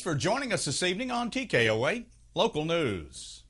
for joining us this evening on TKO Local News.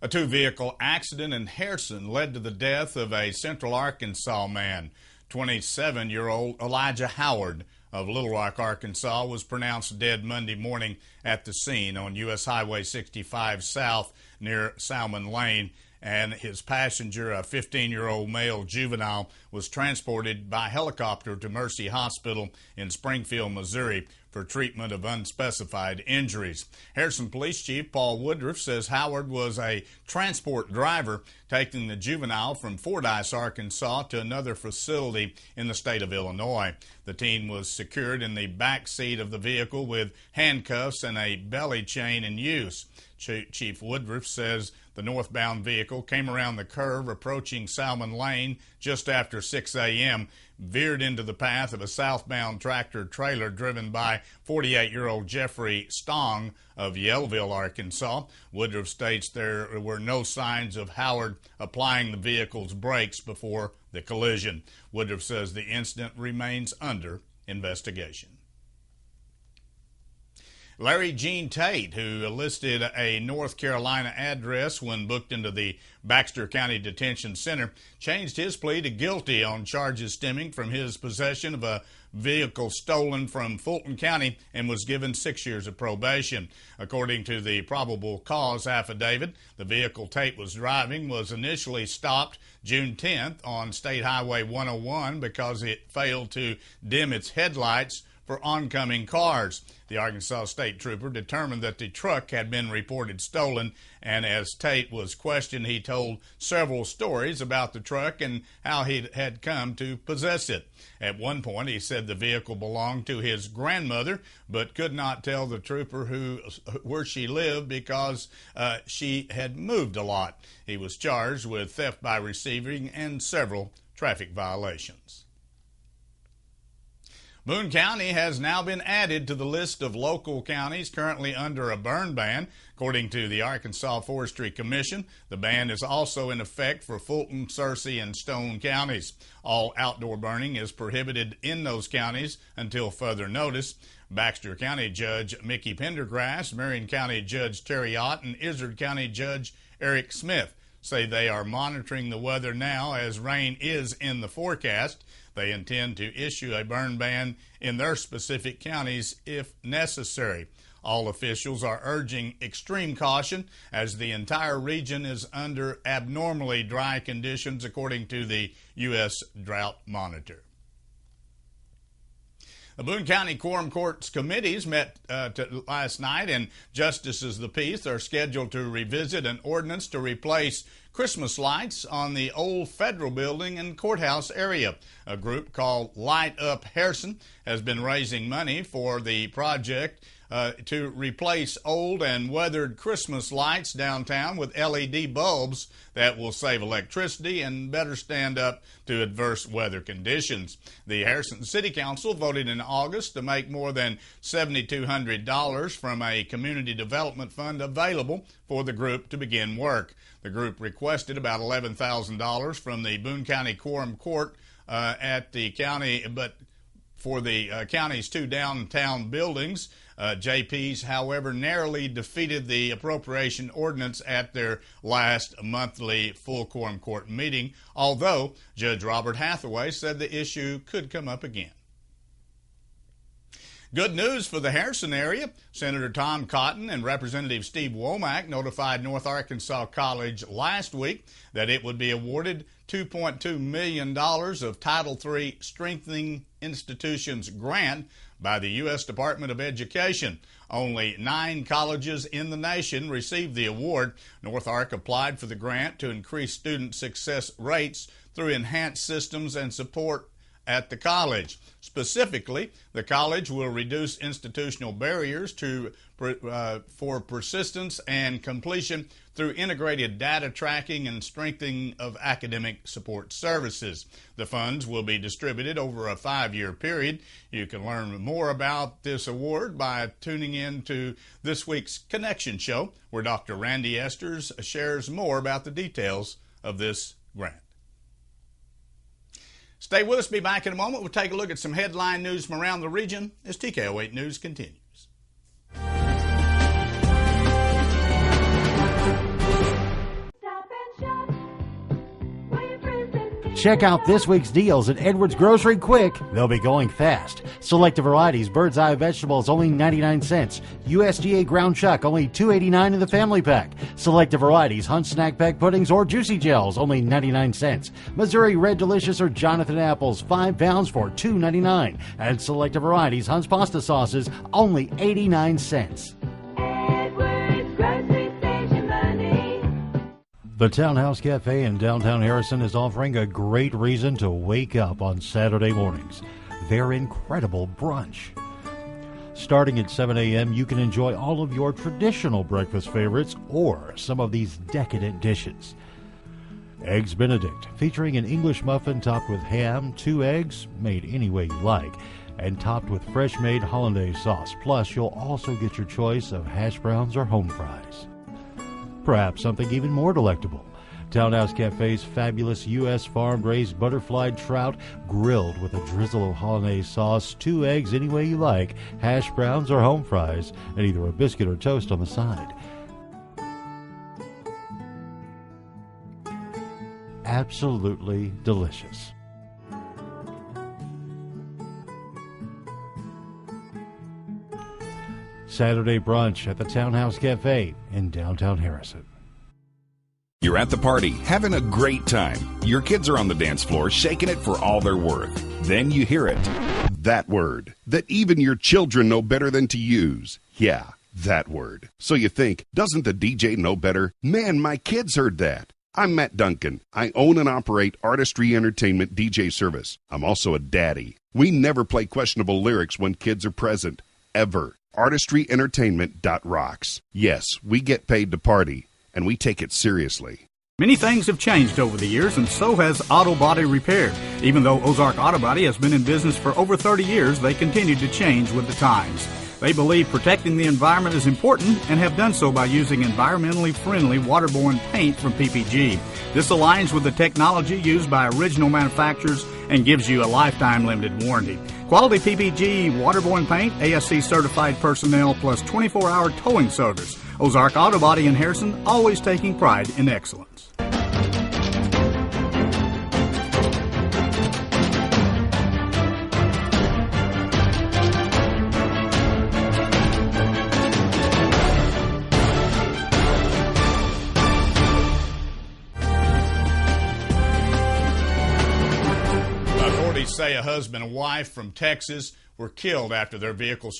A two-vehicle accident in Harrison led to the death of a Central Arkansas man. 27-year-old Elijah Howard of Little Rock, Arkansas, was pronounced dead Monday morning at the scene on U.S. Highway 65 South near Salmon Lane, and his passenger, a 15-year-old male juvenile, was transported by helicopter to Mercy Hospital in Springfield, Missouri, for treatment of unspecified injuries. Harrison Police Chief Paul Woodruff says Howard was a transport driver taking the juvenile from Fordyce, Arkansas to another facility in the state of Illinois. The teen was secured in the back seat of the vehicle with handcuffs and a belly chain in use. Chief Woodruff says the northbound vehicle came around the curve approaching Salmon Lane just after 6 a.m., veered into the path of a southbound tractor-trailer driven by 48-year-old Jeffrey Stong of Yellville, Arkansas. Woodruff states there were no signs of Howard applying the vehicle's brakes before the collision. Woodruff says the incident remains under investigation. Larry Gene Tate, who listed a North Carolina address when booked into the Baxter County Detention Center, changed his plea to guilty on charges stemming from his possession of a vehicle stolen from Fulton County and was given 6 years of probation. According to the probable cause affidavit, the vehicle Tate was driving was initially stopped June 10th on State Highway 101 because it failed to dim its headlights for oncoming cars. The Arkansas State Trooper determined that the truck had been reported stolen, and as Tate was questioned, he told several stories about the truck and how he had come to possess it. At one point, he said the vehicle belonged to his grandmother, but could not tell the trooper where she lived because she had moved a lot. He was charged with theft by receiving and several traffic violations. Boone County has now been added to the list of local counties currently under a burn ban. According to the Arkansas Forestry Commission, the ban is also in effect for Fulton, Searcy, and Stone counties. All outdoor burning is prohibited in those counties until further notice. Baxter County Judge Mickey Pendergrass, Marion County Judge Terry Ott, and Izard County Judge Eric Smith say they are monitoring the weather now as rain is in the forecast. They intend to issue a burn ban in their specific counties if necessary. All officials are urging extreme caution as the entire region is under abnormally dry conditions, according to the U.S. Drought Monitor. The Boone County Quorum Court's committees met last night, and justices of the peace are scheduled to revisit an ordinance to replace Christmas lights on the old federal building and courthouse area. A group called Light Up Harrison has been raising money for the project to replace old and weathered Christmas lights downtown with LED bulbs that will save electricity and better stand up to adverse weather conditions. The Harrison City Council voted in August to make more than $7,200 from a community development fund available for the group to begin work. The group requested about $11,000 from the Boone County Quorum Court at the county, but for the county's two downtown buildings. JP's, however, narrowly defeated the appropriation ordinance at their last monthly full quorum court meeting, although Judge Robert Hathaway said the issue could come up again. Good news for the Harrison area. Senator Tom Cotton and Representative Steve Womack notified North Arkansas College last week that it would be awarded $2.2 million of Title III Strengthening Institutions grant by the U.S. Department of Education. Only 9 colleges in the nation received the award. North Ark applied for the grant to increase student success rates through enhanced systems and support at the college. Specifically, the college will reduce institutional barriers for persistence and completion through integrated data tracking and strengthening of academic support services. The funds will be distributed over a 5-year period. You can learn more about this award by tuning in to this week's Connection Show, where Dr. Randy Esters shares more about the details of this grant. Stay with us. Be back in a moment. We'll take a look at some headline news from around the region as TKO 8 News continues. Check out this week's deals at Edwards Grocery quick. They'll be going fast. Selected varieties, Bird's Eye vegetables, only 99 cents. USDA ground chuck, only $2.89 in the family pack. Selected varieties, Hunt Snack Pack puddings or juicy gels, only 99 cents. Missouri Red Delicious or Jonathan apples, 5 pounds for $2.99. And selected varieties, Hunt's pasta sauces, only 89 cents. The Townhouse Cafe in downtown Harrison is offering a great reason to wake up on Saturday mornings. Their incredible brunch. Starting at 7 a.m., you can enjoy all of your traditional breakfast favorites or some of these decadent dishes. Eggs Benedict, featuring an English muffin topped with ham, 2 eggs, made any way you like, and topped with fresh-made hollandaise sauce. Plus, you'll also get your choice of hash browns or home fries. Perhaps something even more delectable. Townhouse Cafe's fabulous U.S. farm-raised butterfly trout grilled with a drizzle of hollandaise sauce, 2 eggs any way you like, hash browns or home fries, and either a biscuit or toast on the side. Absolutely delicious. Saturday brunch at the Townhouse Cafe in downtown Harrison. You're at the party, having a great time. Your kids are on the dance floor, shaking it for all they're worth. Then you hear it. That word that even your children know better than to use. Yeah, that word. So you think, doesn't the DJ know better? Man, my kids heard that. I'm Matt Duncan. I own and operate Artistry Entertainment DJ service. I'm also a daddy. We never play questionable lyrics when kids are present. Ever. ArtistryEntertainment.rocks. Yes, we get paid to party, and we take it seriously. Many things have changed over the years, and so has auto body repair. Even though Ozark Auto Body has been in business for over 30 years, they continue to change with the times. They believe protecting the environment is important and have done so by using environmentally friendly waterborne paint from PPG. This aligns with the technology used by original manufacturers and gives you a lifetime limited warranty. Quality PPG waterborne paint, ASC certified personnel, plus 24-hour towing service. Ozark Auto Body in Harrison, always taking pride in excellence. Say a husband and wife from Texas were killed after their vehicle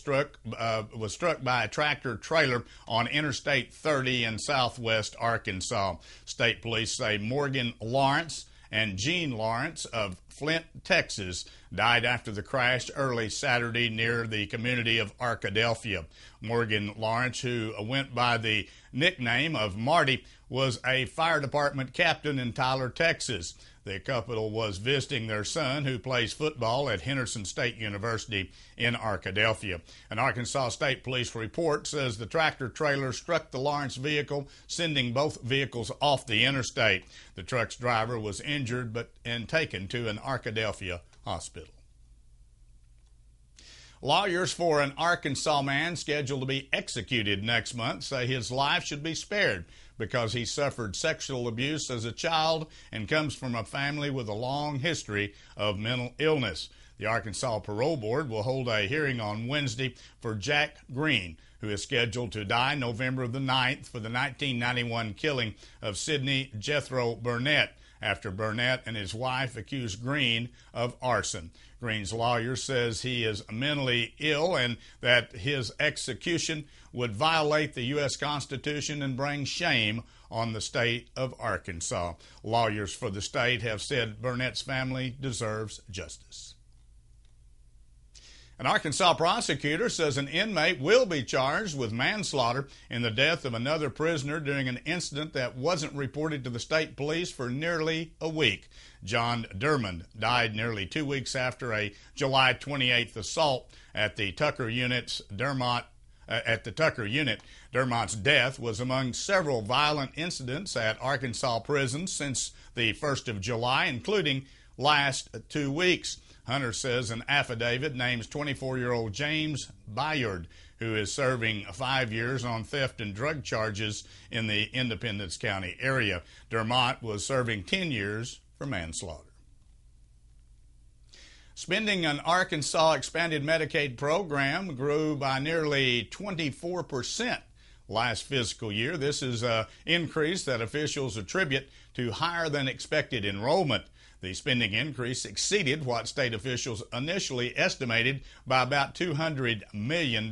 was struck by a tractor trailer on Interstate 30 in southwest Arkansas. State police say Morgan Lawrence and Jean Lawrence of Flint, Texas, died after the crash early Saturday near the community of Arkadelphia. Morgan Lawrence, who went by the nickname of Marty, was a fire department captain in Tyler, Texas. The couple was visiting their son, who plays football at Henderson State University in Arkadelphia. An Arkansas State Police report says the tractor trailer struck the Lawrence vehicle, sending both vehicles off the interstate. The truck's driver was injured and taken to an Arkadelphia hospital. Lawyers for an Arkansas man scheduled to be executed next month say his life should be spared because he suffered sexual abuse as a child and comes from a family with a long history of mental illness. The Arkansas Parole Board will hold a hearing on Wednesday for Jack Green, who is scheduled to die November the 9th for the 1991 killing of Sidney Jethro Burnett, after Burnett and his wife accused Green of arson. Green's lawyer says he is mentally ill and that his execution would violate the U.S. Constitution and bring shame on the state of Arkansas. Lawyers for the state have said Burnett's family deserves justice. An Arkansas prosecutor says an inmate will be charged with manslaughter in the death of another prisoner during an incident that wasn't reported to the state police for nearly a week. John Dermond died nearly 2 weeks after a July 28th assault at the Tucker Unit's Dermont's death was among several violent incidents at Arkansas prisons since the 1st of July, including last 2 weeks. Hunter says an affidavit names 24-year-old James Bayard, who is serving 5 years on theft and drug charges in the Independence County area. Dermont was serving 10 years for manslaughter. Spending on Arkansas expanded Medicaid program grew by nearly 24% last fiscal year. This is an increase that officials attribute to higher than expected enrollment. The spending increase exceeded what state officials initially estimated by about $200 million.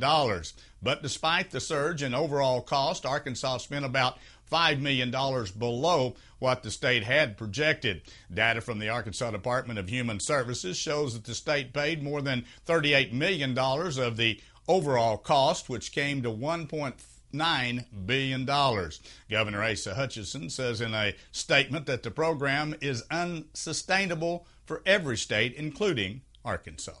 But despite the surge in overall cost, Arkansas spent about $5 million below what the state had projected. Data from the Arkansas Department of Human Services shows that the state paid more than $38 million of the overall cost, which came to $1.9 billion. Governor Asa Hutchinson says in a statement that the program is unsustainable for every state, including Arkansas.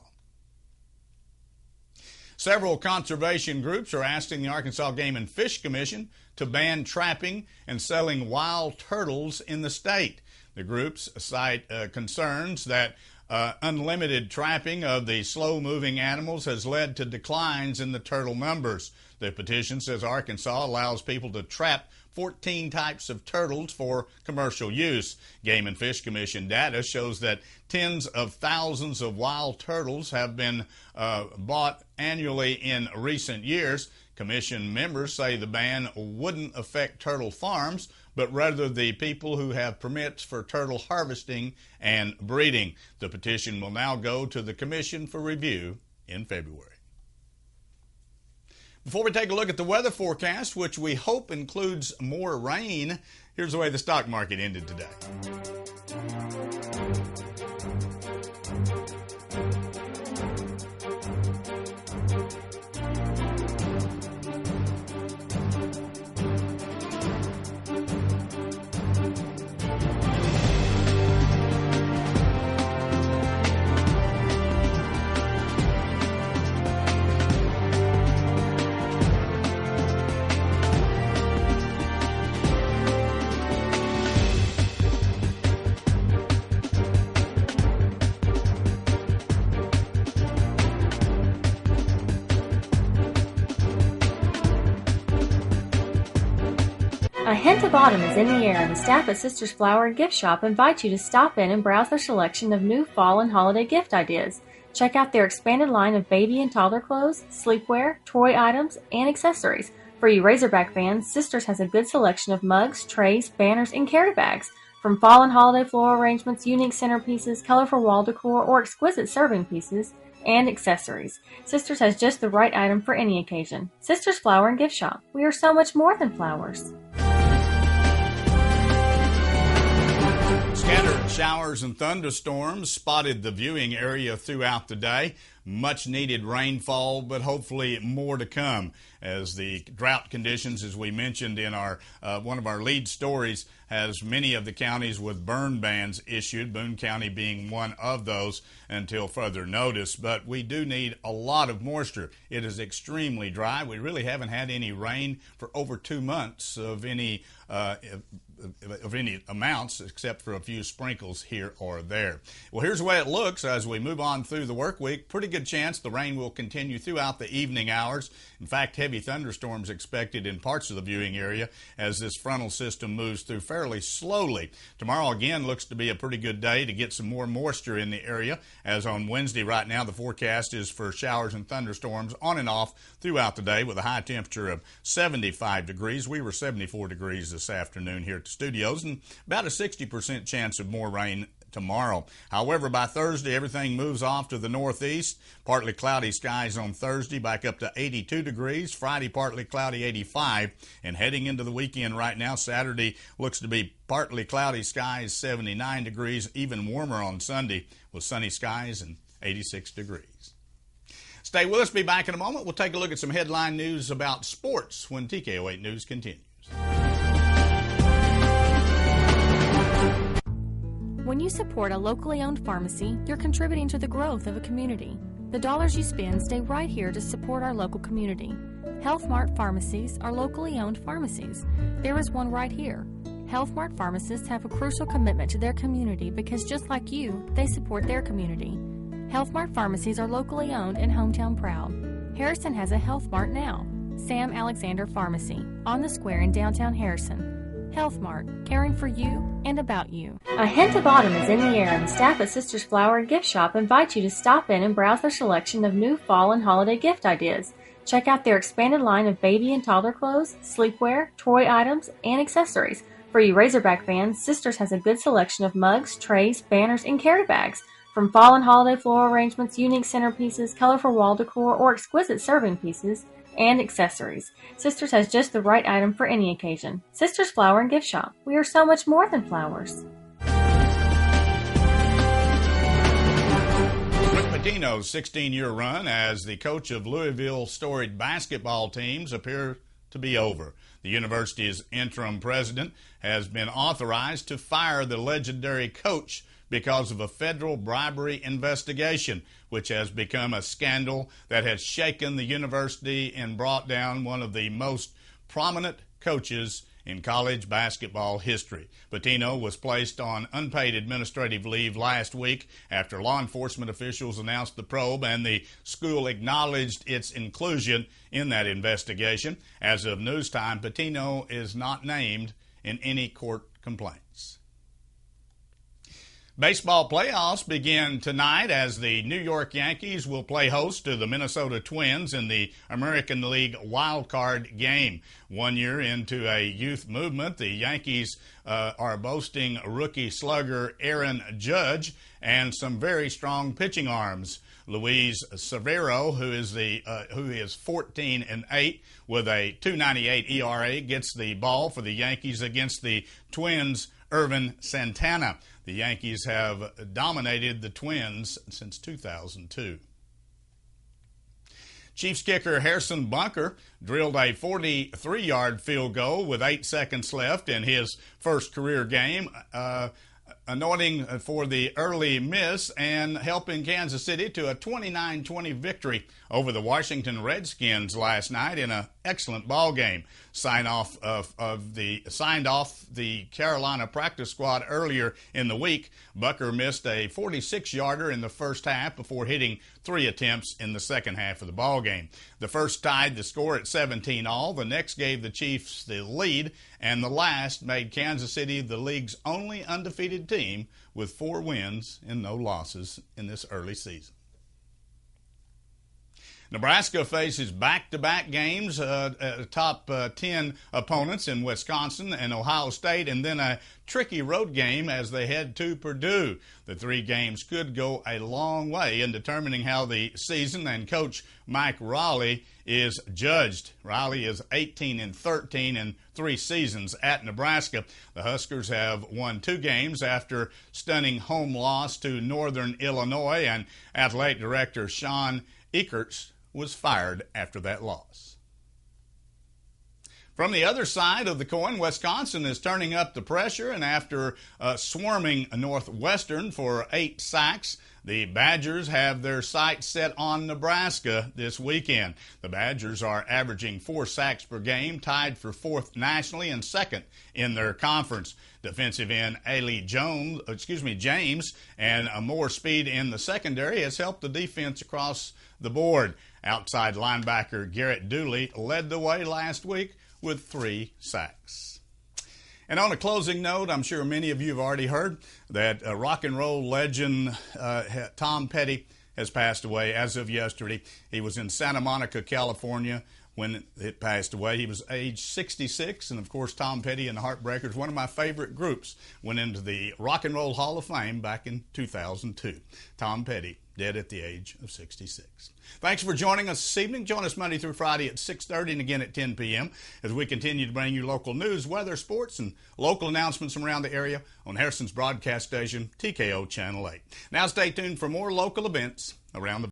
Several conservation groups are asking the Arkansas Game and Fish Commission to ban trapping and selling wild turtles in the state. The groups cite concerns that unlimited trapping of the slow-moving animals has led to declines in the turtle numbers. The petition says Arkansas allows people to trap 14 types of turtles for commercial use. Game and Fish Commission data shows that tens of thousands of wild turtles have been bought annually in recent years. Commission members say the ban wouldn't affect turtle farms, but rather the people who have permits for turtle harvesting and breeding. The petition will now go to the commission for review in February. Before we take a look at the weather forecast, which we hope includes more rain, here's the way the stock market ended today. A hint of autumn is in the air, and the staff at Sisters Flower and Gift Shop invite you to stop in and browse their selection of new fall and holiday gift ideas. Check out their expanded line of baby and toddler clothes, sleepwear, toy items, and accessories. For you Razorback fans, Sisters has a good selection of mugs, trays, banners, and carry bags. From fall and holiday floral arrangements, unique centerpieces, colorful wall decor, or exquisite serving pieces and accessories, Sisters has just the right item for any occasion. Sisters Flower and Gift Shop. We are so much more than flowers. Scattered showers and thunderstorms spotted the viewing area throughout the day. Much needed rainfall, but hopefully more to come as the drought conditions, as we mentioned in our one of our lead stories, has many of the counties with burn bans issued, Boone County being one of those until further notice. But we do need a lot of moisture. It is extremely dry. We really haven't had any rain for over 2 months of any amounts, except for a few sprinkles here or there. Well, here's the way it looks as we move on through the work week. Pretty good chance the rain will continue throughout the evening hours. In fact, heavy thunderstorms expected in parts of the viewing area as this frontal system moves through fairly slowly. Tomorrow again looks to be a pretty good day to get some more moisture in the area, as on Wednesday right now the forecast is for showers and thunderstorms on and off throughout the day with a high temperature of 75 degrees. We were 74 degrees this afternoon here at the studios, and about a 60% chance of more rain tomorrow. However, by Thursday, everything moves off to the northeast. Partly cloudy skies on Thursday, back up to 82 degrees. Friday, partly cloudy, 85. And heading into the weekend right now, Saturday looks to be partly cloudy skies, 79 degrees. Even warmer on Sunday with sunny skies and 86 degrees. Stay with us. Be back in a moment. We'll take a look at some headline news about sports when TKO 8 News continues. When you support a locally owned pharmacy, you're contributing to the growth of a community. The dollars you spend stay right here to support our local community. Health Mart pharmacies are locally owned pharmacies. There is one right here. Health Mart pharmacists have a crucial commitment to their community because just like you, they support their community. Health Mart pharmacies are locally owned and hometown proud. Harrison has a Health Mart now. Sam Alexander Pharmacy, on the square in downtown Harrison. Health Mart, caring for you and about you. A hint of autumn is in the air, and the staff at Sisters Flower and Gift Shop invite you to stop in and browse their selection of new fall and holiday gift ideas. Check out their expanded line of baby and toddler clothes, sleepwear, toy items, and accessories. For you Razorback fans, Sisters has a good selection of mugs, trays, banners, and carry bags. From fall and holiday floral arrangements, unique centerpieces, colorful wall decor, or exquisite serving pieces and accessories, Sisters has just the right item for any occasion. Sisters Flower and Gift Shop. We are so much more than flowers. Patino's 16-year run as the coach of Louisville's storied basketball teams appear to be over. The university's interim president has been authorized to fire the legendary coach because of a federal bribery investigation, which has become a scandal that has shaken the university and brought down one of the most prominent coaches in college basketball history. Patino was placed on unpaid administrative leave last week after law enforcement officials announced the probe, and the school acknowledged its inclusion in that investigation. As of news time, Patino is not named in any court complaints. Baseball playoffs begin tonight as the New York Yankees will play host to the Minnesota Twins in the American League wild card game. 1 year into a youth movement, the Yankees are boasting rookie slugger Aaron Judge and some very strong pitching arms. Luis Severo, who is 14-8 with a 2.98 ERA, gets the ball for the Yankees against the Twins' Irvin Santana. The Yankees have dominated the Twins since 2002. Chiefs kicker Harrison Bunker drilled a 43-yard field goal with 8 seconds left in his first career game, anointing for the early miss and helping Kansas City to a 29-20 victory over the Washington Redskins last night in an excellent ball game. Signed off the Carolina practice squad earlier in the week. Bunker missed a 46-yarder in the first half before hitting 3 attempts in the second half of the ball game. The first tied the score at 17-all. The next gave the Chiefs the lead, and the last made Kansas City the league's only undefeated team with 4 wins and no losses in this early season. Nebraska faces back-to-back games, top 10 opponents in Wisconsin and Ohio State, and then a tricky road game as they head to Purdue. The 3 games could go a long way in determining how the season and Coach Mike Riley is judged. Riley is 18-13 in 3 seasons at Nebraska. The Huskers have won 2 games after stunning home loss to Northern Illinois, and athletic director Sean Ekerts was fired after that loss. From the other side of the coin, Wisconsin is turning up the pressure, and after swarming Northwestern for 8 sacks, the Badgers have their sights set on Nebraska this weekend. The Badgers are averaging 4 sacks per game, tied for 4th nationally and 2nd in their conference. Defensive end James and more speed in the secondary has helped the defense across the board. Outside linebacker Garrett Dooley led the way last week with 3 sacks. And on a closing note, I'm sure many of you have already heard that rock and roll legend Tom Petty has passed away as of yesterday. He was in Santa Monica, California when it passed away. He was age 66, and of course Tom Petty and the Heartbreakers, one of my favorite groups, went into the Rock and Roll Hall of Fame back in 2002. Tom Petty, dead at the age of 66. Thanks for joining us this evening. Join us Monday through Friday at 6:30 and again at 10 p.m. as we continue to bring you local news, weather, sports, and local announcements from around the area on Harrison's broadcast station, TKO Channel 8. Now stay tuned for more local events around the